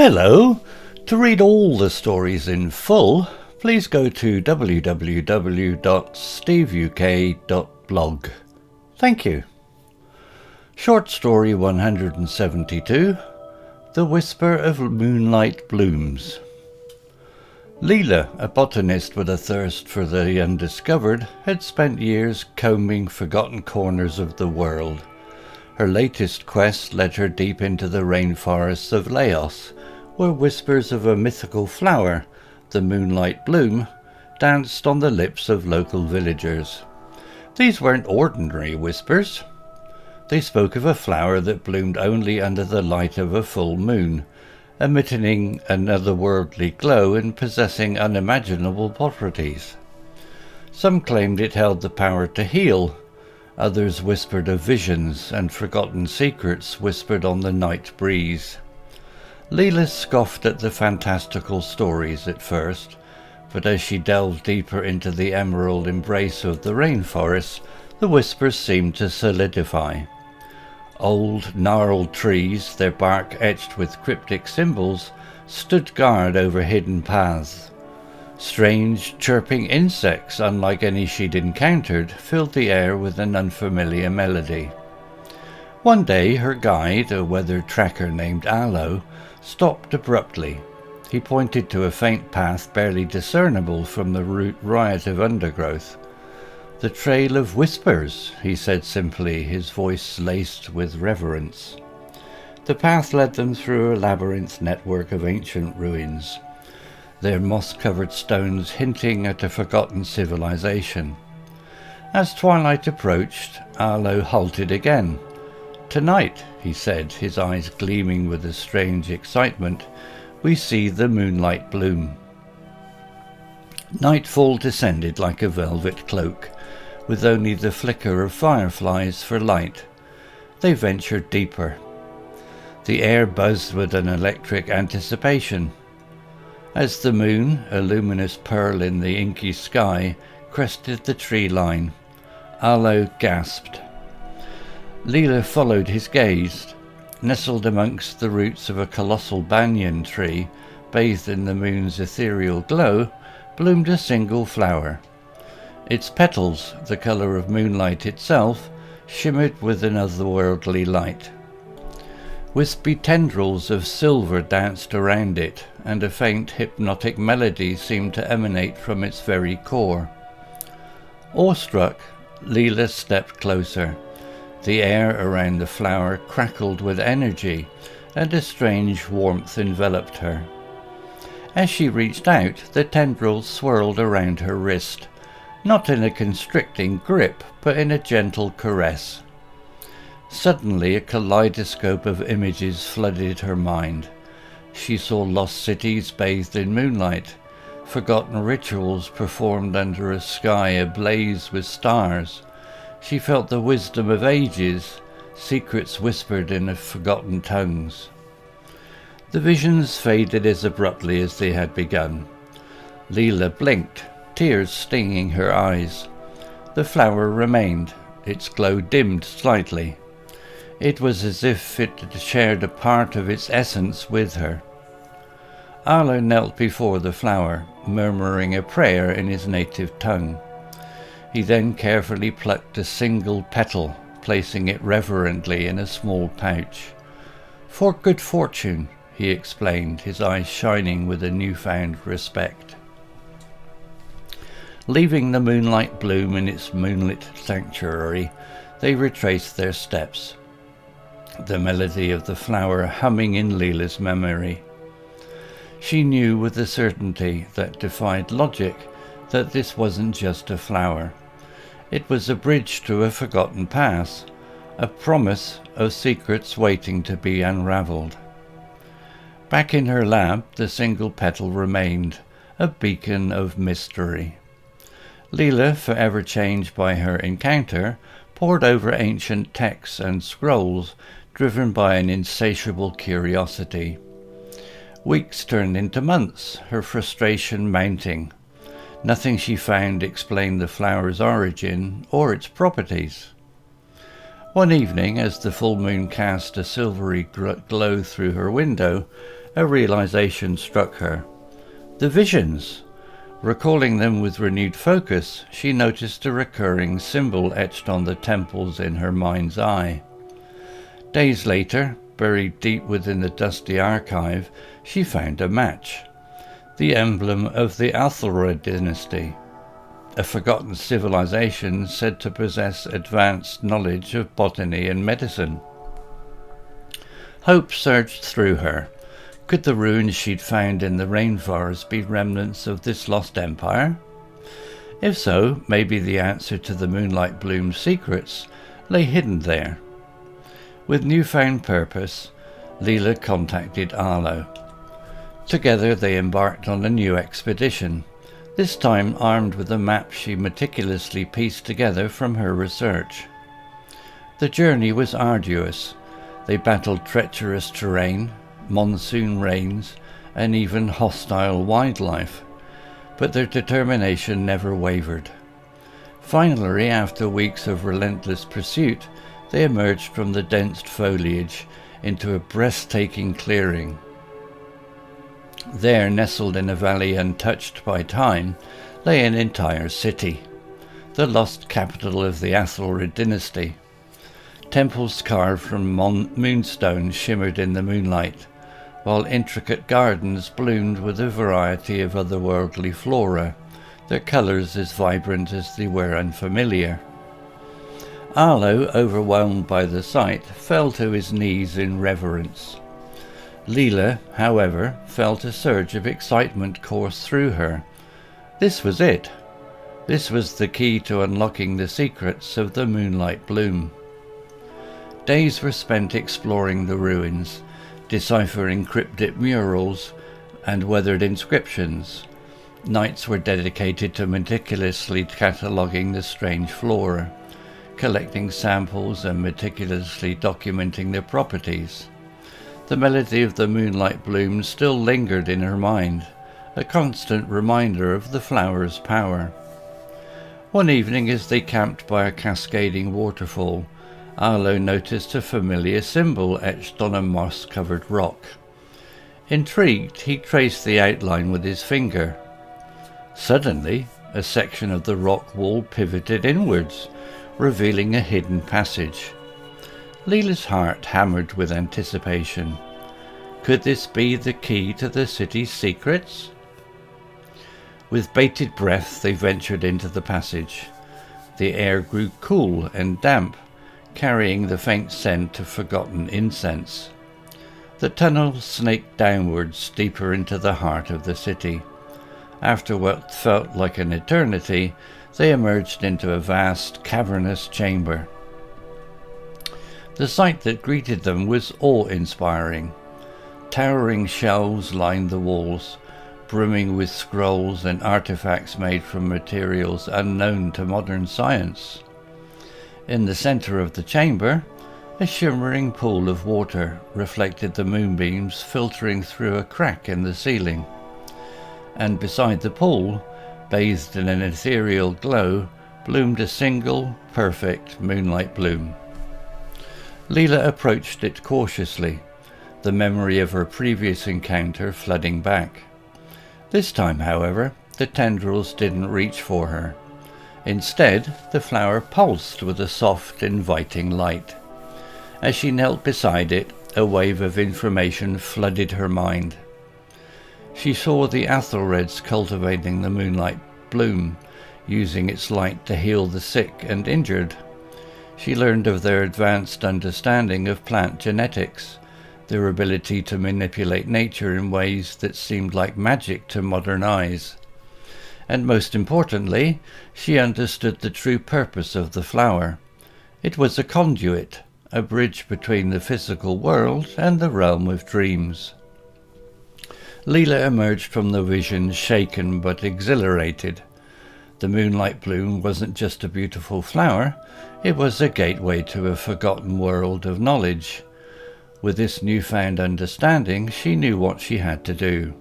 Hello! To read all the stories in full, please go to www.steveuk.blog. Thank you. Short story 172, The Whisper of Moonlight Blooms. Lila, a botanist with a thirst for the undiscovered, had spent years combing forgotten corners of the world. Her latest quest led her deep into the rainforests of Laos, where whispers of a mythical flower, the Moonlight Bloom, danced on the lips of local villagers. These weren't ordinary whispers. They spoke of a flower that bloomed only under the light of a full moon, emitting an otherworldly glow and possessing unimaginable properties. Some claimed it held the power to heal. Others whispered of visions and forgotten secrets whispered on the night breeze. Lila scoffed at the fantastical stories at first, but as she delved deeper into the emerald embrace of the rainforest, the whispers seemed to solidify. Old, gnarled trees, their bark etched with cryptic symbols, stood guard over hidden paths. Strange, chirping insects, unlike any she'd encountered, filled the air with an unfamiliar melody. One day, her guide, a weather tracker named Aloe, stopped abruptly. He pointed to a faint path barely discernible from the riot of undergrowth. "The Trail of Whispers," he said simply, his voice laced with reverence. The path led them through a labyrinth network of ancient ruins, their moss-covered stones hinting at a forgotten civilization. As twilight approached, Aloe halted again. "Tonight," he said, his eyes gleaming with a strange excitement, "we see the Moonlight Bloom." Nightfall descended like a velvet cloak, with only the flicker of fireflies for light. They ventured deeper. The air buzzed with an electric anticipation. As the moon, a luminous pearl in the inky sky, crested the tree line, Aloe gasped. Lila followed his gaze. Nestled amongst the roots of a colossal banyan tree, bathed in the moon's ethereal glow, bloomed a single flower. Its petals, the colour of moonlight itself, shimmered with an otherworldly light. Wispy tendrils of silver danced around it, and a faint hypnotic melody seemed to emanate from its very core. Awestruck, Lila stepped closer. The air around the flower crackled with energy, and a strange warmth enveloped her. As she reached out, the tendrils swirled around her wrist, not in a constricting grip, but in a gentle caress. Suddenly a kaleidoscope of images flooded her mind. She saw lost cities bathed in moonlight, forgotten rituals performed under a sky ablaze with stars. She felt the wisdom of ages, secrets whispered in forgotten tongues. The visions faded as abruptly as they had begun. Lila blinked, tears stinging her eyes. The flower remained, its glow dimmed slightly. It was as if it had shared a part of its essence with her. Aloe knelt before the flower, murmuring a prayer in his native tongue. He then carefully plucked a single petal, placing it reverently in a small pouch. "For good fortune," he explained, his eyes shining with a newfound respect. Leaving the Moonlight Bloom in its moonlit sanctuary, they retraced their steps, the melody of the flower humming in Lila's memory. She knew with a certainty that defied logic that this wasn't just a flower. It was a bridge to a forgotten past, a promise of secrets waiting to be unravelled. Back in her lab, the single petal remained, a beacon of mystery. Lila, forever changed by her encounter, pored over ancient texts and scrolls, driven by an insatiable curiosity. Weeks turned into months, her frustration mounting. Nothing she found explained the flower's origin or its properties. One evening, as the full moon cast a silvery glow through her window, a realization struck her. The visions! Recalling them with renewed focus, she noticed a recurring symbol etched on the temples in her mind's eye. Days later, buried deep within the dusty archive, she found a match. The emblem of the Ethelred dynasty, a forgotten civilization said to possess advanced knowledge of botany and medicine. Hope surged through her. Could the ruins she'd found in the rainforest be remnants of this lost empire? If so, maybe the answer to the Moonlight Bloom's secrets lay hidden there. With newfound purpose, Lila contacted Arlo. Together they embarked on a new expedition, this time armed with a map she meticulously pieced together from her research. The journey was arduous. They battled treacherous terrain, monsoon rains, and even hostile wildlife, but their determination never wavered. Finally, after weeks of relentless pursuit, they emerged from the dense foliage into a breathtaking clearing. There, nestled in a valley untouched by time, lay an entire city, the lost capital of the Ethelred dynasty. Temples carved from moonstone shimmered in the moonlight, while intricate gardens bloomed with a variety of otherworldly flora, their colours as vibrant as they were unfamiliar. Arlo, overwhelmed by the sight, fell to his knees in reverence. Lila, however, felt a surge of excitement course through her. This was it. This was the key to unlocking the secrets of the Moonlight Bloom. Days were spent exploring the ruins, deciphering cryptic murals and weathered inscriptions. Nights were dedicated to meticulously cataloguing the strange flora, collecting samples and meticulously documenting their properties. The melody of the Moonlight Bloom still lingered in her mind, a constant reminder of the flower's power. One evening, as they camped by a cascading waterfall, Arlo noticed a familiar symbol etched on a moss-covered rock. Intrigued, he traced the outline with his finger. Suddenly, a section of the rock wall pivoted inwards, revealing a hidden passage. Lila's heart hammered with anticipation. Could this be the key to the city's secrets? With bated breath, they ventured into the passage. The air grew cool and damp, carrying the faint scent of forgotten incense. The tunnel snaked downwards deeper into the heart of the city. After what felt like an eternity, they emerged into a vast, cavernous chamber. The sight that greeted them was awe-inspiring. Towering shelves lined the walls, brimming with scrolls and artifacts made from materials unknown to modern science. In the center of the chamber, a shimmering pool of water reflected the moonbeams filtering through a crack in the ceiling. And beside the pool, bathed in an ethereal glow, bloomed a single, perfect moonlight bloom. Lila approached it cautiously, the memory of her previous encounter flooding back. This time, however, the tendrils didn't reach for her. Instead, the flower pulsed with a soft, inviting light. As she knelt beside it, a wave of information flooded her mind. She saw the Ethelreds cultivating the Moonlight Bloom, using its light to heal the sick and injured. She learned of their advanced understanding of plant genetics, their ability to manipulate nature in ways that seemed like magic to modern eyes. And most importantly, she understood the true purpose of the flower. It was a conduit, a bridge between the physical world and the realm of dreams. Lila emerged from the vision shaken but exhilarated. The Moonlight Bloom wasn't just a beautiful flower, it was a gateway to a forgotten world of knowledge. With this newfound understanding, she knew what she had to do.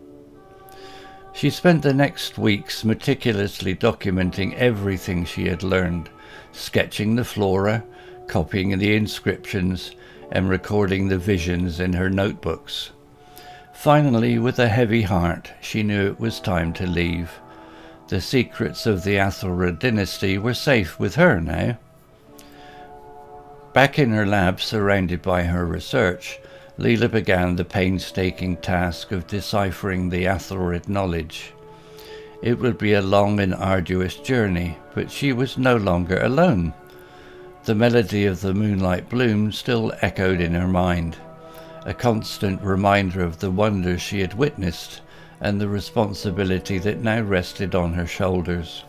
She spent the next weeks meticulously documenting everything she had learned, sketching the flora, copying the inscriptions, and recording the visions in her notebooks. Finally, with a heavy heart, she knew it was time to leave. The secrets of the Ethelred dynasty were safe with her now. Back in her lab, surrounded by her research, Lila began the painstaking task of deciphering the Ethelred knowledge. It would be a long and arduous journey, but she was no longer alone. The melody of the Moonlight Bloom still echoed in her mind, a constant reminder of the wonders she had witnessed and the responsibility that now rested on her shoulders.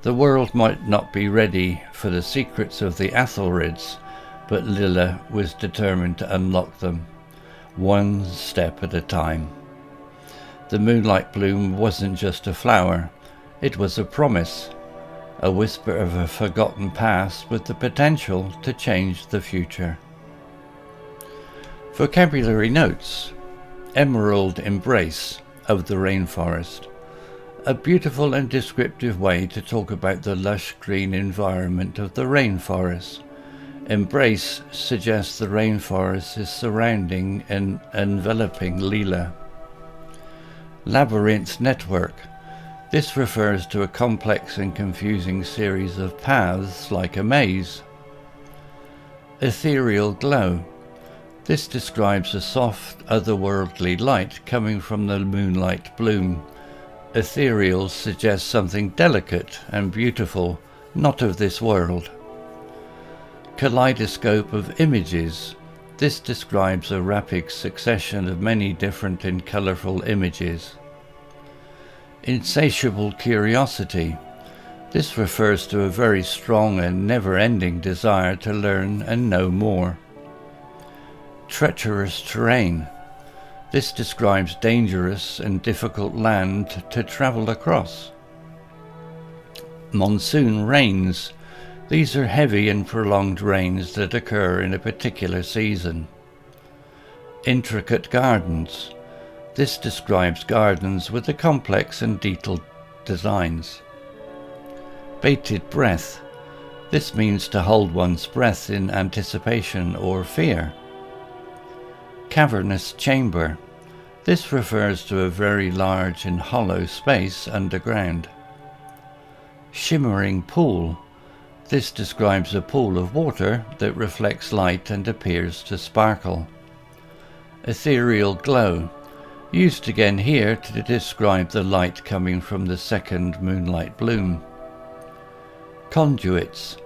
The world might not be ready for the secrets of the Ethelreds, but Lila was determined to unlock them, one step at a time. The Moonlight Bloom wasn't just a flower, it was a promise, a whisper of a forgotten past with the potential to change the future. Vocabulary notes: emerald embrace of the rainforest. A beautiful and descriptive way to talk about the lush green environment of the rainforest. Embrace suggests the rainforest is surrounding and enveloping Lila. Labyrinth network. This refers to a complex and confusing series of paths like a maze. Ethereal glow. This describes a soft, otherworldly light coming from the Moonlight Bloom. Ethereal suggests something delicate and beautiful, not of this world. Kaleidoscope of images. This describes a rapid succession of many different and colourful images. Insatiable curiosity. This refers to a very strong and never-ending desire to learn and know more. Treacherous terrain. This describes dangerous and difficult land to travel across. Monsoon rains. These are heavy and prolonged rains that occur in a particular season. Intricate gardens. This describes gardens with a complex and detailed designs. Bated breath. This means to hold one's breath in anticipation or fear. Cavernous chamber. This refers to a very large and hollow space underground. Shimmering pool. This describes a pool of water that reflects light and appears to sparkle. Ethereal glow. Used again here to describe the light coming from the second Moonlight Bloom. Conduits.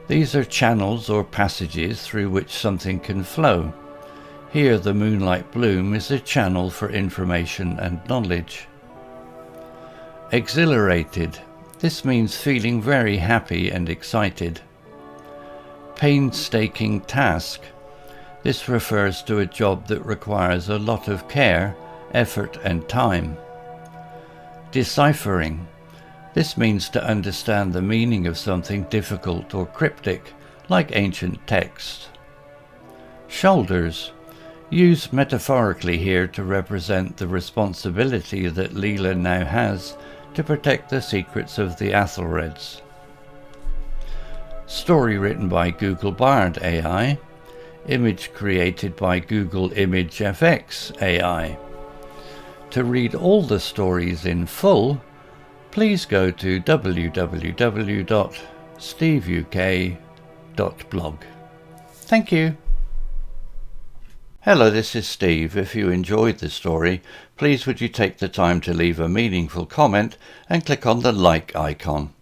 These are channels or passages through which something can flow. Here the Moonlight Bloom is a channel for information and knowledge. Exhilarated. This means feeling very happy and excited. Painstaking task. This refers to a job that requires a lot of care, effort and time. Deciphering. This means to understand the meaning of something difficult or cryptic, like ancient text. Shoulders. Used metaphorically here to represent the responsibility that Lila now has to protect the secrets of the Ethelreds. Story written by Google Bard AI. Image created by Google Image FX AI. To read all the stories in full, please go to www.steveuk.blog. Thank you. Hello, this is Steve. If you enjoyed the story, please would you take the time to leave a meaningful comment and click on the like icon.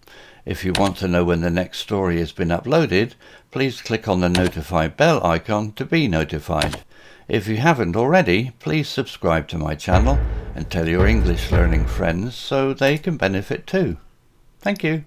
If you want to know when the next story has been uploaded, please click on the notify bell icon to be notified. If you haven't already, please subscribe to my channel and tell your English learning friends so they can benefit too. Thank you.